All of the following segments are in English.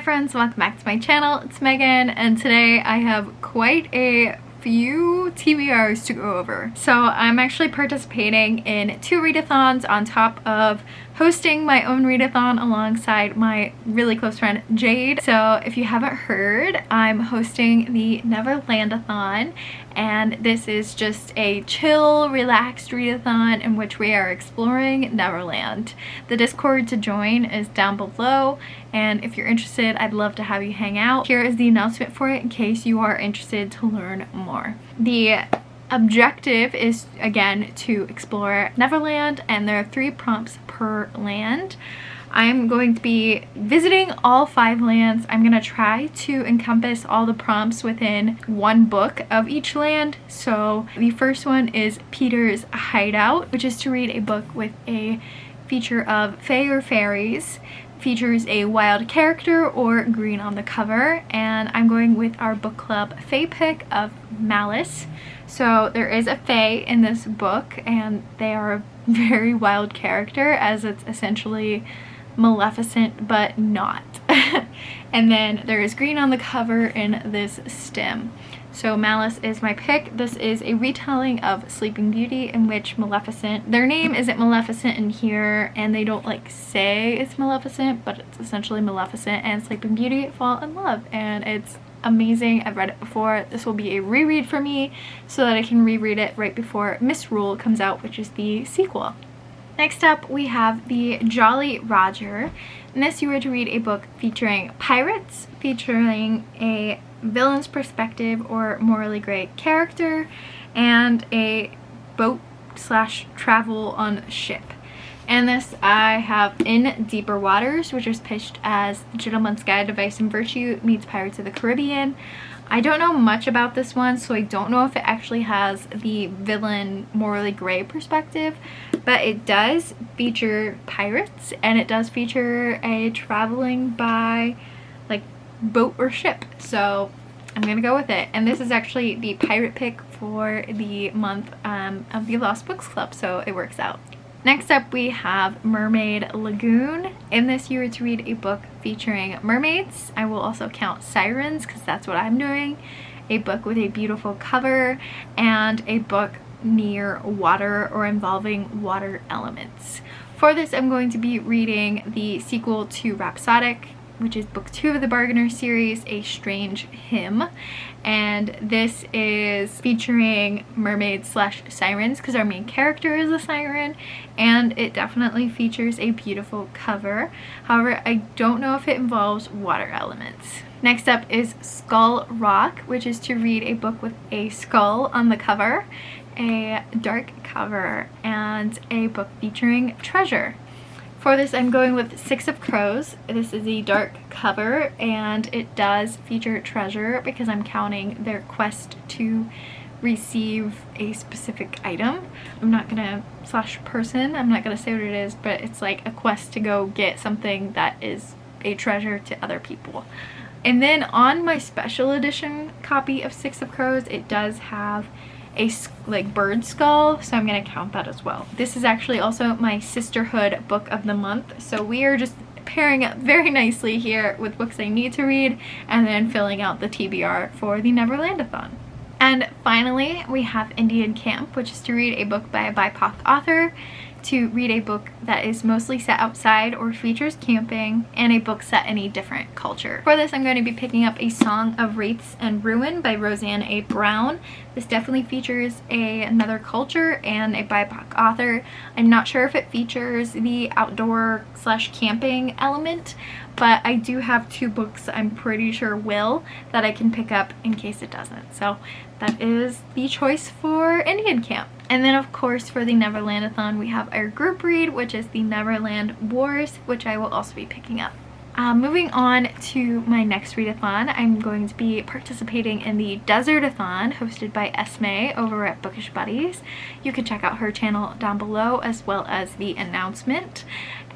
friends, welcome back to my channel. It's Megan, and today I have quite a few TBRs to go over. So I'm actually participating in 2 readathons on top of hosting my own readathon alongside my really close friend Jade. So if you haven't heard, I'm hosting the Neverlandathon, and this is just a chill, relaxed readathon in which we are exploring Neverland. The Discord to join is down below, and if you're interested, I'd love to have you hang out. Here is the announcement for it in case you are interested to learn more. The objective is, again, to explore Neverland, and there are 3 prompts per land. I'm going to be visiting all 5 lands. I'm going to try to encompass all the prompts within 1 book of each land. So the first one is Peter's Hideout, which is to read a book with a feature of fae or fairies. Features a wild character or green on the cover, and I'm going with our book club fae pick of Malice. So there is a fae in this book, and they are a very wild character, as it's essentially Maleficent but not. And then there is green on the cover in this stem. So Malice is my pick. This is a retelling of Sleeping Beauty in which Maleficent, their name isn't Maleficent in here, and they don't like say it's Maleficent, but it's essentially Maleficent and Sleeping Beauty fall in love, and it's amazing. I've read it before. This will be a reread for me so that I can reread it right before Misrule comes out, which is the sequel. Next up, we have the Jolly Roger. In this, you are to read a book featuring pirates, featuring a villain's perspective or morally gray character, and a boat / travel on a ship. And this I have In Deeper Waters, which is pitched as Gentleman's Guide to Vice and Virtue meets Pirates of the Caribbean. I don't know much about this one, so I don't know if it actually has the villain morally gray perspective, but it does feature pirates, and it does feature a traveling by like boat or ship, so I'm gonna go with it. And this is actually the pirate pick for the month of the Lost Books Club, so it works out. Next up, we have Mermaid Lagoon. In this, you are to read a book featuring mermaids. I will also count sirens because that's what I'm doing. A book with a beautiful cover, and a book near water or involving water elements. For this, I'm going to be reading the sequel to Rhapsodic, which is book 2 of the Bargainer series, A Strange Hymn. And this is featuring mermaids / sirens because our main character is a siren, and it definitely features a beautiful cover. However, I don't know if it involves water elements. Next up is Skull Rock, which is to read a book with a skull on the cover, a dark cover, and a book featuring treasure. For this, I'm going with 6 of Crows. This is a dark cover, and it does feature treasure because I'm counting their quest to receive a specific item. I'm not gonna / person, I'm not gonna say what it is, but it's like a quest to go get something that is a treasure to other people. And then on my special edition copy of 6 of Crows, it does have a like bird skull, so I'm gonna count that as well. This is actually also my sisterhood book of the month, so we are just pairing up very nicely here with books I need to read and then filling out the TBR for the Neverlandathon. And finally, we have Indian Camp, which is to read a book by a BIPOC author, to read a book that is mostly set outside or features camping, and a book set in a different culture. For this, I'm going to be picking up A Song of Wraiths and Ruin by Roseanne A. Brown. This definitely features another culture and a BIPOC author. I'm not sure if it features the outdoor / camping element, but I do have 2 books I'm pretty sure will that I can pick up in case it doesn't. So that is the choice for Indian Camp. And then of course for the Neverlandathon, we have our group read, which is the Neverland Wars, which I will also be picking up. Moving on to my next readathon, I'm going to be participating in the Desertathon hosted by Esmay over at Bookish Buddies. You can check out her channel down below as well as the announcement.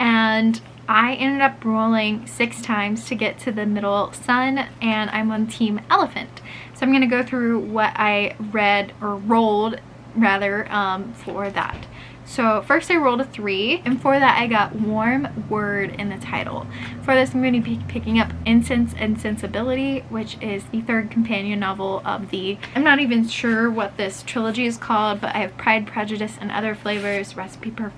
And I ended up rolling 6 times to get to the middle sun, and I'm on Team Elephant. So I'm going to go through what I read or rolled rather for that. So first I rolled a 3, and for that I got warm word in the title. For this I'm going to be picking up Incense and Sensibility, which is the 3rd companion novel of the, I'm not even sure what this trilogy is called, but I have Pride, Prejudice, and Other Flavors, Recipe for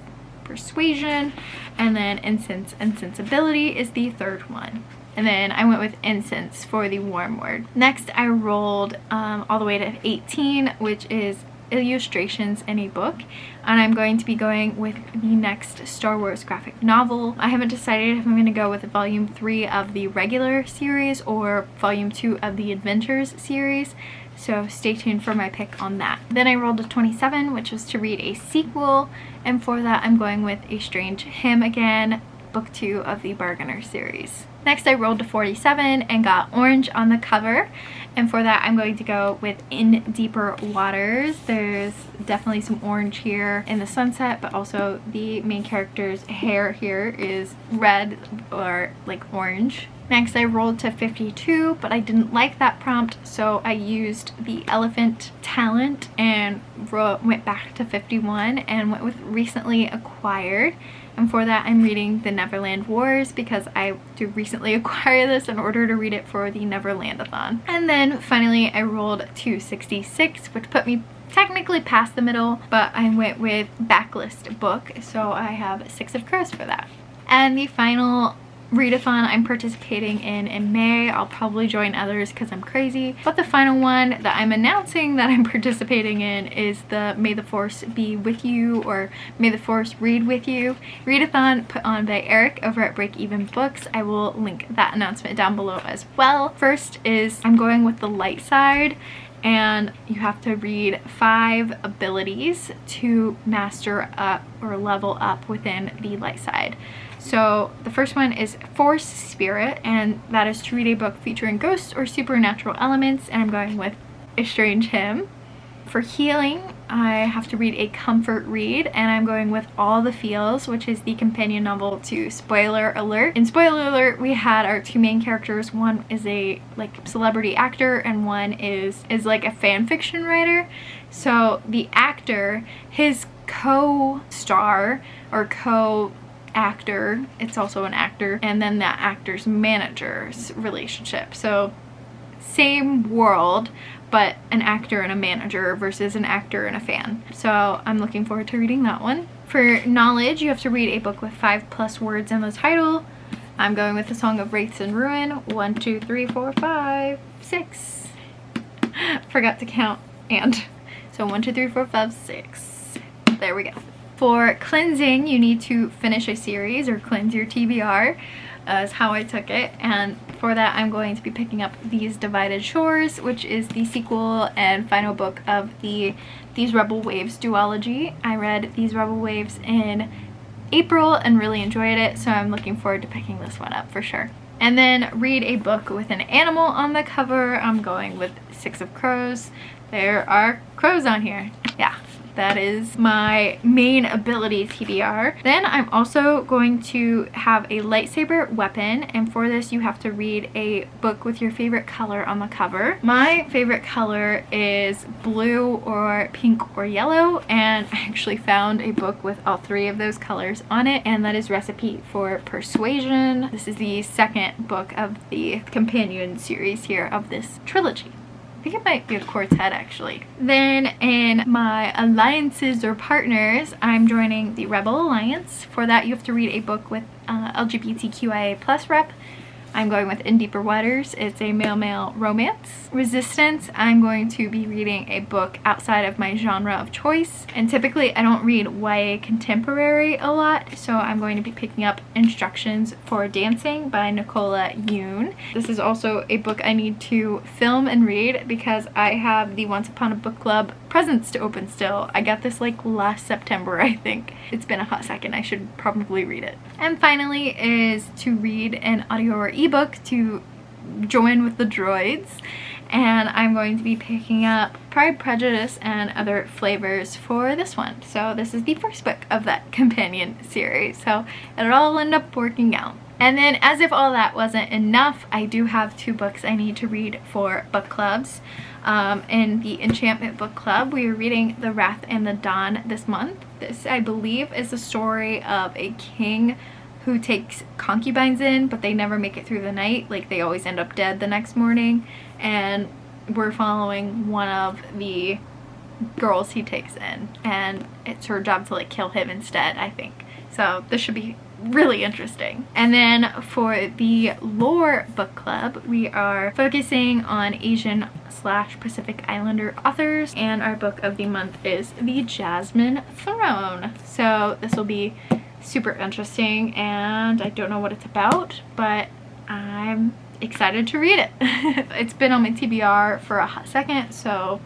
Persuasion, and then Incense and Sensibility is the 3rd one. And then I went with Incense for the warm word. Next I rolled all the way to 18, which is illustrations in a book, and I'm going to be going with the next Star Wars graphic novel. I haven't decided if I'm going to go with volume 3 of the regular series or volume 2 of the Adventures series, so stay tuned for my pick on that. Then I rolled a 27, which was to read a sequel, and for that I'm going with A Strange Hymn again, book 2 of the Bargainer series. Next I rolled to 47 and got orange on the cover, and for that I'm going to go with In Deeper Waters. There's definitely some orange here in the sunset, but also the main character's hair here is red or like orange. Next I rolled to 52, but I didn't like that prompt, so I used the elephant talent and went back to 51 and went with recently acquired. And for that I'm reading The Neverland Wars because I do recently acquire this in order to read it for the Neverlandathon. And then finally I rolled to 66, which put me technically past the middle, but I went with backlist book, so I have 6 of Crows for that. And the final readathon I'm participating in May. I'll probably join others because I'm crazy, but the final one that I'm announcing that I'm participating in is the May the Force Be With You, or May the Force Read With You readathon put on by Erik over at Break Even Books. I will link that announcement down below as well. First is I'm going with the light side, and you have to read 5 abilities to master up or level up within the light side. So the first one is Force Spirit, and that is to read a book featuring ghosts or supernatural elements, and I'm going with A Strange Hymn. For healing, I have to read a comfort read, and I'm going with All the Feels, which is the companion novel to Spoiler Alert. In Spoiler Alert, we had our 2 main characters. One is a like celebrity actor, and one is like a fan fiction writer. So the actor, his co-star or co-actor, it's also an actor, and then that actor's manager's relationship. So same world, but an actor and a manager versus an actor and a fan. So I'm looking forward to reading that one. For knowledge, you have to read a book with 5+ words in the title. I'm going with The Song of Wraiths and Ruin. 1, 2, 3, 4, 5, 6. Forgot to count. And so 1, 2, 3, 4, 5, 6. There we go. For cleansing, you need to finish a series or cleanse your TBR. Is how I took it, and for that I'm going to be picking up These Divided Shores, which is the sequel and final book of the These Rebel Waves duology. I read These Rebel Waves in April and really enjoyed it, so I'm looking forward to picking this one up for sure. And then read a book with an animal on the cover. I'm going with 6 of Crows. There are crows on here. Yeah. That is my main ability TBR. Then I'm also going to have a lightsaber weapon, and for this you have to read a book with your favorite color on the cover. My favorite color is blue or pink or yellow, and I actually found a book with all 3 of those colors on it, and that is Recipe for Persuasion. This is the 2nd book of the companion series here of this trilogy. I think it might be a quartet actually. Then in my alliances or partners, I'm joining the Rebel Alliance. For that you have to read a book with LGBTQIA+ rep. I'm going with In Deeper Waters. It's a male-male romance. Resistance, I'm going to be reading a book outside of my genre of choice. And typically I don't read YA contemporary a lot, so I'm going to be picking up Instructions for Dancing by Nicola Yoon. This is also a book I need to film and read because I have the Once Upon a Book Club presents to open still. I got this like last September, I think. It's been a hot second. I should probably read it. And finally is to read an audio or ebook to join with the droids, and I'm going to be picking up Pride, Prejudice, and Other Flavors for this one. So this is the first book of that companion series, so it'll all end up working out. And then, as if all that wasn't enough, I do have 2 books I need to read for book clubs. In the Enchantment book club, we are reading The Wrath and the Dawn this month. This, I believe, is the story of a king who takes concubines in, but they never make it through the night. Like, they always end up dead the next morning, and we're following one of the girls he takes in, and it's her job to like kill him instead, I think. So this should be really interesting. And then for the lore book club, we are focusing on Asian / Pacific Islander authors, and our book of the month is The Jasmine Throne. So this will be super interesting, and I don't know what it's about, but I'm excited to read it. It's been on my TBR for a hot second, so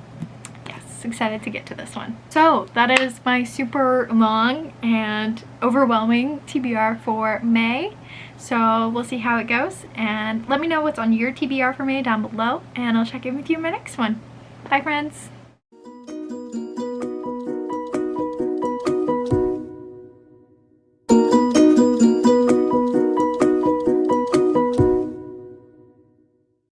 yes, excited to get to this one. So that is my super long and overwhelming TBR for May. So we'll see how it goes, and let me know what's on your TBR for May down below, and I'll check in with you in my next one. Bye, friends.